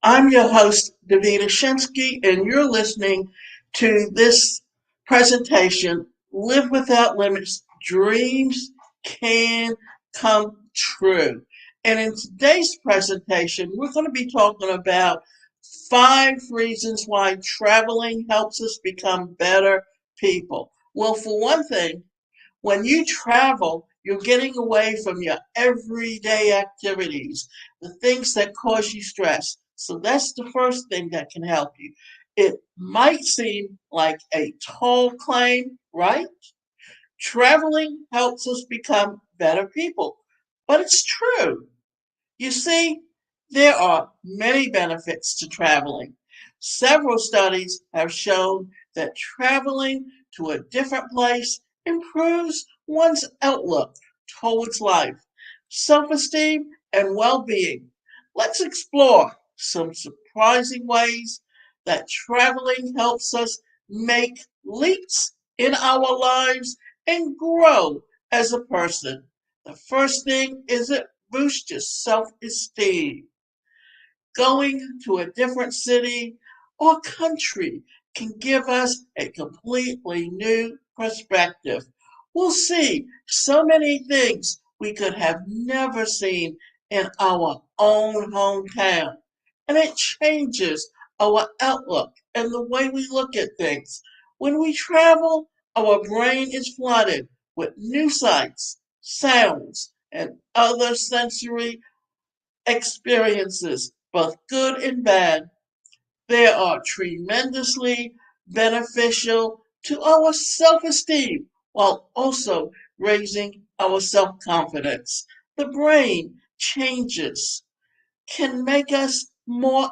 I'm your host, Davina Shinsky, and you're listening to this presentation, Live Without Limits, Dreams Can Come True. And in today's presentation, we're going to be talking about 5 reasons why traveling helps us become better people. Well, for one thing, when you travel, you're getting away from your everyday activities, the things that cause you stress. So that's the first thing that can help you. It might seem like a tall claim, right? Traveling helps us become better people, but it's true. You see, there are many benefits to traveling. Several studies have shown that traveling to a different place improves one's outlook towards life, self esteem, and well being. Let's explore some surprising ways that traveling helps us make leaps in our lives and grow as a person. The first thing is it boosts your self esteem. Going to a different city or country can give us a completely new perspective. We'll see so many things we could have never seen in our own hometown. And it changes our outlook and the way we look at things. When we travel, our brain is flooded with new sights, sounds, and other sensory experiences, both good and bad. They are tremendously beneficial to our self esteem while also raising our self confidence. The brain changes can make us more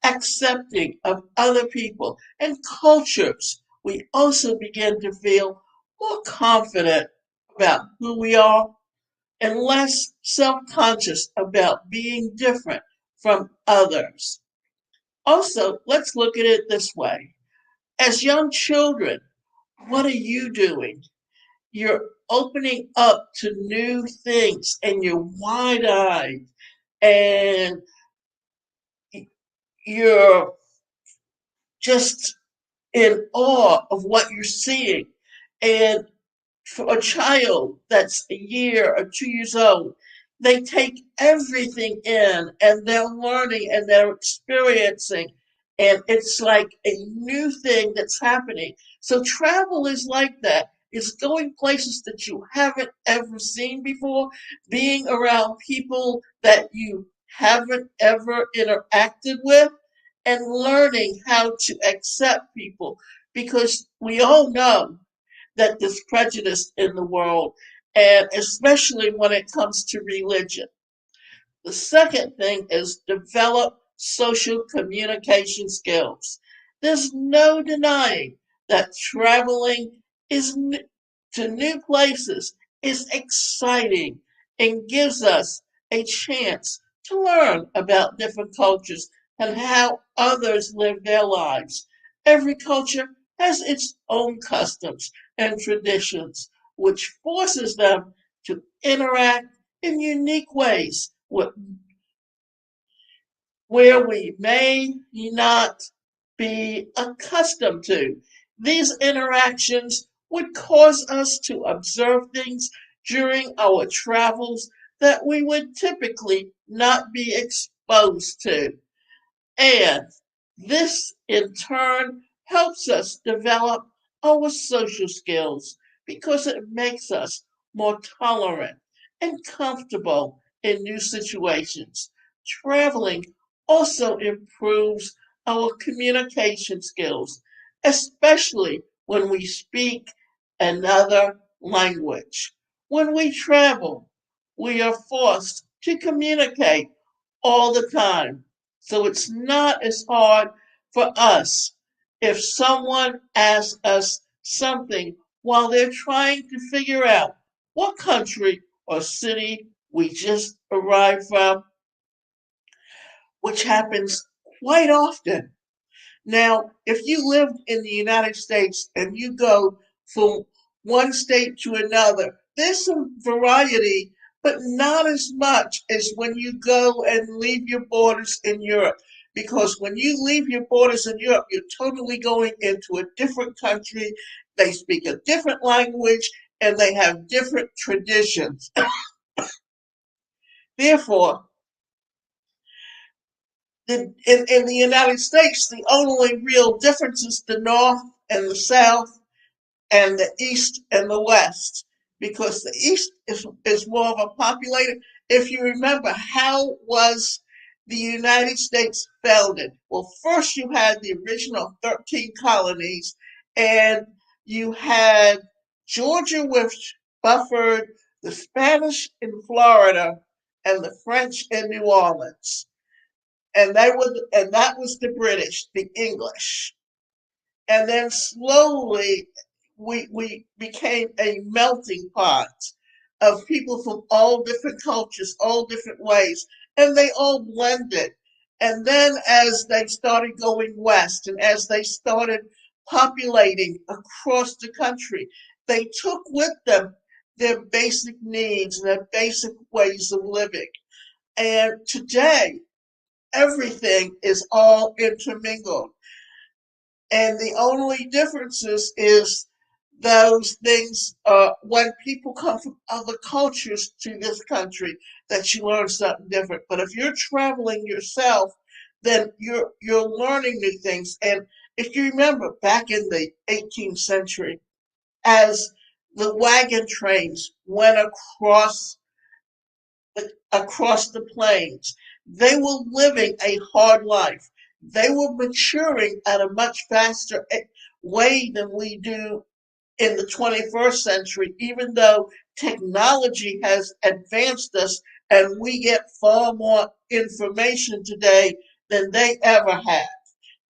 accepting of other people and cultures. We also begin to feel more confident about who we are and less self conscious about being different from others. Also, let's look at it this way. As young children, what are you doing? You're opening up to new things and you're wide eyed and you're just in awe of what you're seeing. And for a child that's a year or 2 years old, they take everything in and they're learning and they're experiencing. And it's like a new thing that's happening. So travel is like that. It's going places that you haven't ever seen before, being around people that you haven't ever interacted with, and learning how to accept people because we all know that there's prejudice in the world, and especially when it comes to religion. The second thing is develop social communication skills. There's no denying that traveling is to new places is exciting and gives us a chance to learn about different cultures and how others live their lives. Every culture has its own customs and traditions, which forces them to interact in unique ways where we may not be accustomed to. These interactions would cause us to observe things during our travels that we would typically not be exposed to. And this, in turn, helps us develop our social skills because it makes us more tolerant and comfortable in new situations. Traveling also improves our communication skills, especially when we speak another language. When we travel, we are forced to communicate all the time. So it's not as hard for us if someone asks us something while they're trying to figure out what country or city we just arrived from, which happens quite often. Now, if you live in the United States and you go from one state to another, there's some variety, but not as much as when you go and leave your borders in Europe. because when you leave your borders in Europe, you're totally going into a different country. They speak a different language and they have different traditions. Therefore, in the United States, the only real difference is the North and the South and the East and the West, because the East is more of a populated. If you remember, how was the United States founded? Well, first you had the original 13 colonies, and you had Georgia, which buffered the Spanish in Florida and the French in New Orleans. And that was the British, the English. And then slowly we became a melting pot of people from all different cultures, all different ways, and they all blended. And then as they started going west and as they started populating across the country, they took with them their basic needs and their basic ways of living. And today, everything is all intermingled. And the only differences is those things when people come from other cultures to this country that you learn something different. But if you're traveling yourself, then you're learning new things. And if you remember back in the 18th century, as the wagon trains went across the plains. They were living a hard life. They were maturing at a much faster way than we do in the 21st century, even though technology has advanced us and we get far more information today than they ever had.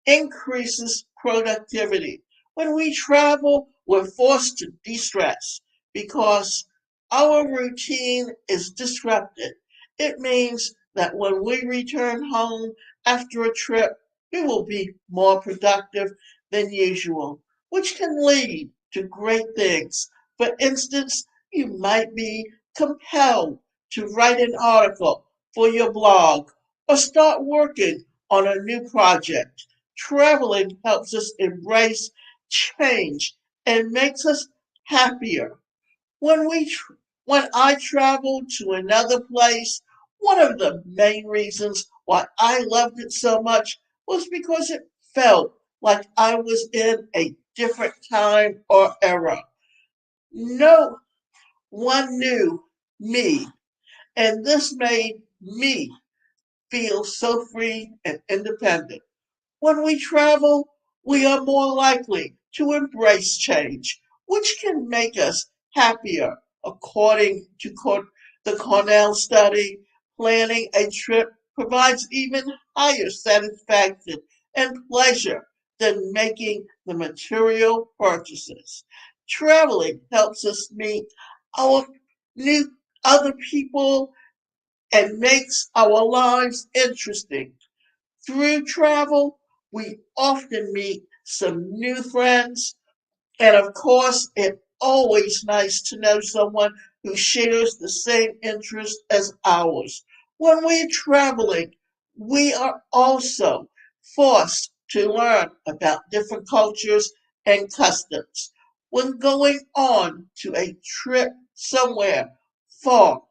Increases productivity. When we travel, we're forced to de-stress because our routine is disrupted. It means that when we return home after a trip, we will be more productive than usual, which can lead to great things. For instance, you might be compelled to write an article for your blog or start working on a new project. Traveling helps us embrace change and makes us happier. When I traveled to another place, one of the main reasons why I loved it so much was because it felt like I was in a different time or era. No one knew me, and this made me feel so free and independent. When we travel, we are more likely to embrace change, which can make us happier. According to the Cornell study, planning a trip provides even higher satisfaction and pleasure than making the material purchases. Traveling helps us meet our new other people and makes our lives interesting. Through travel, we often meet some new friends, and of course, it's always nice to know someone who shares the same interests as ours. When we're traveling, we are also forced to learn about different cultures and customs. When going on to a trip somewhere far,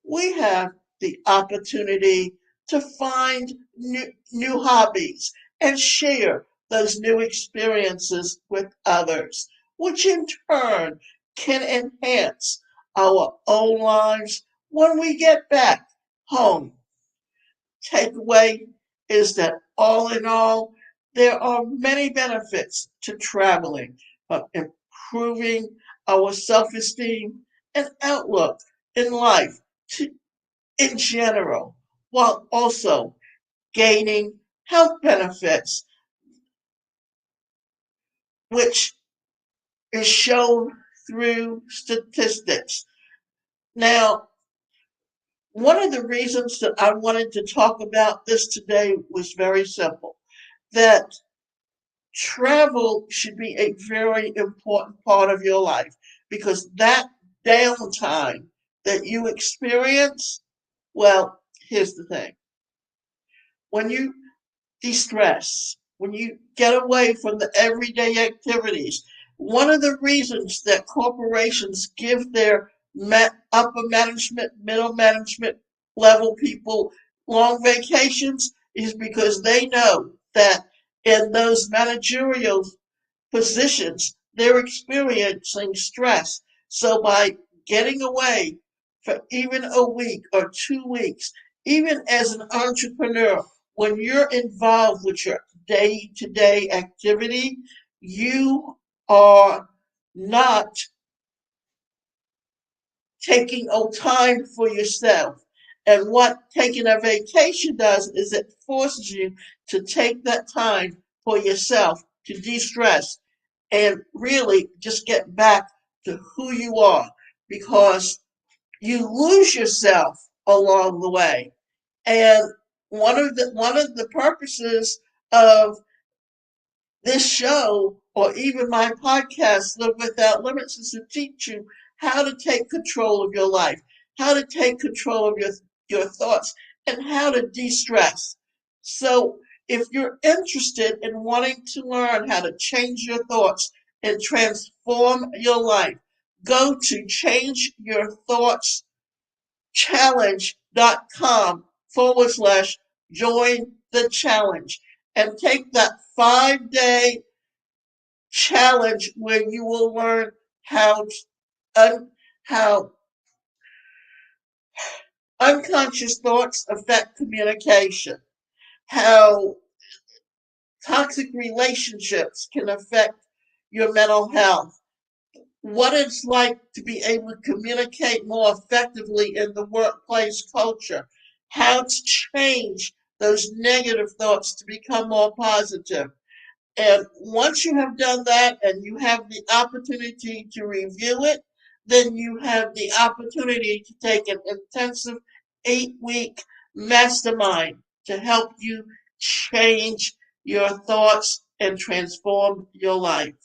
we have the opportunity to find new hobbies and share those new experiences with others, which in turn can enhance our own lives when we get back home. Takeaway is that all in all, there are many benefits to traveling, from improving our self esteem and outlook in life to in general, while also gaining health benefits, which is shown through statistics. Now, one of the reasons that I wanted to talk about this today was very simple, that travel should be a very important part of your life because that downtime that you experience, well, here's the thing. When you de-stress, when you get away from the everyday activities. One of the reasons that corporations give their upper management, middle management level people long vacations is because they know that in those managerial positions, they're experiencing stress. So by getting away for even a week or 2 weeks, even as an entrepreneur, when you're involved with your day to day activity, you are not taking time for yourself. And what taking a vacation does is it forces you to take that time for yourself to de stress and really just get back to who you are because you lose yourself along the way. And one of the purposes of this show or even my podcast, Live Without Limits, is to teach you how to take control of your life, how to take control of your thoughts, and how to de-stress. So if you're interested in wanting to learn how to change your thoughts and transform your life, go to changeyourthoughtschallenge.com/join the challenge and take that 5 day challenge where you will learn how how unconscious thoughts affect communication, how toxic relationships can affect your mental health, what it's like to be able to communicate more effectively in the workplace culture, how to change those negative thoughts to become more positive. And once you have done that and you have the opportunity to review it, then you have the opportunity to take an intensive 8 week mastermind to help you change your thoughts and transform your life.